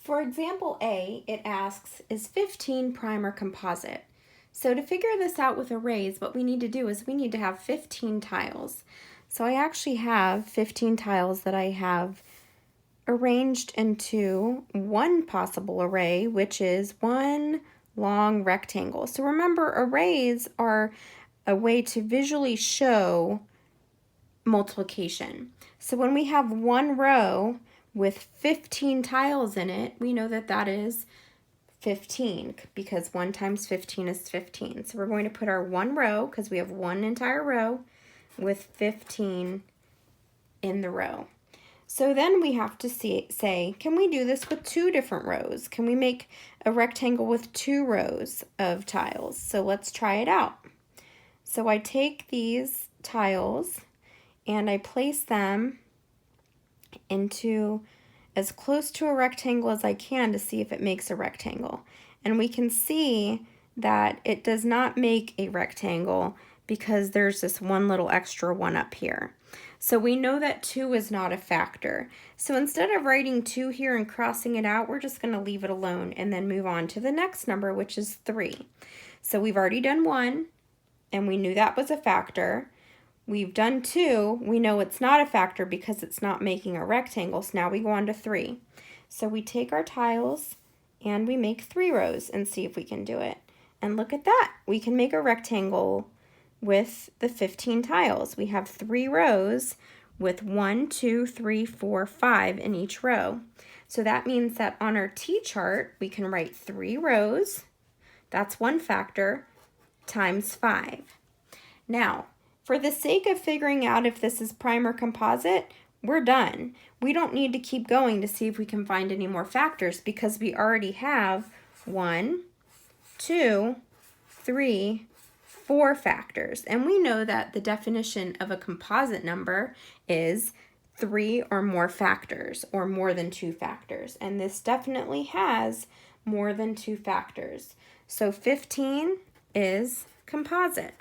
For example A, it asks, is 15 prime or composite? So to figure this out with arrays, what we need to do is we need to have 15 tiles. So I actually have 15 tiles that I have arranged into one possible array, which is one long rectangle. So remember, arrays are a way to visually show multiplication. So when we have one row with 15 tiles in it, we know that that is 15 because 1 times 15 is 15. So we're going to put our one row, because we have one entire row, with 15 in the row. So then we have to say, can we do this with two different rows? Can we make a rectangle with two rows of tiles? So let's try it out. So I take these tiles and I place them into as close to a rectangle as I can to see if it makes a rectangle. And we can see that it does not make a rectangle because there's this one little extra one up here. So we know that 2 is not a factor. So instead of writing 2 here and crossing it out, we're just going to leave it alone and then move on to the next number, which is 3. So we've already done 1, and we knew that was a factor. We've done 2, we know it's not a factor because it's not making a rectangle, so now we go on to 3. So we take our tiles and we make 3 rows and see if we can do it. And look at that, we can make a rectangle with the 15 tiles. We have 3 rows with 1, 2, 3, 4, 5 in each row. So that means that on our T-chart, we can write 3 rows, that's one factor, times 5. Now, for the sake of figuring out if this is prime or composite, we're done. We don't need to keep going to see if we can find any more factors because we already have 1, 2, 3, 4 factors. And we know that the definition of a composite number is 3 or more factors or more than 2 factors. And this definitely has more than 2 factors. So 15 is composite.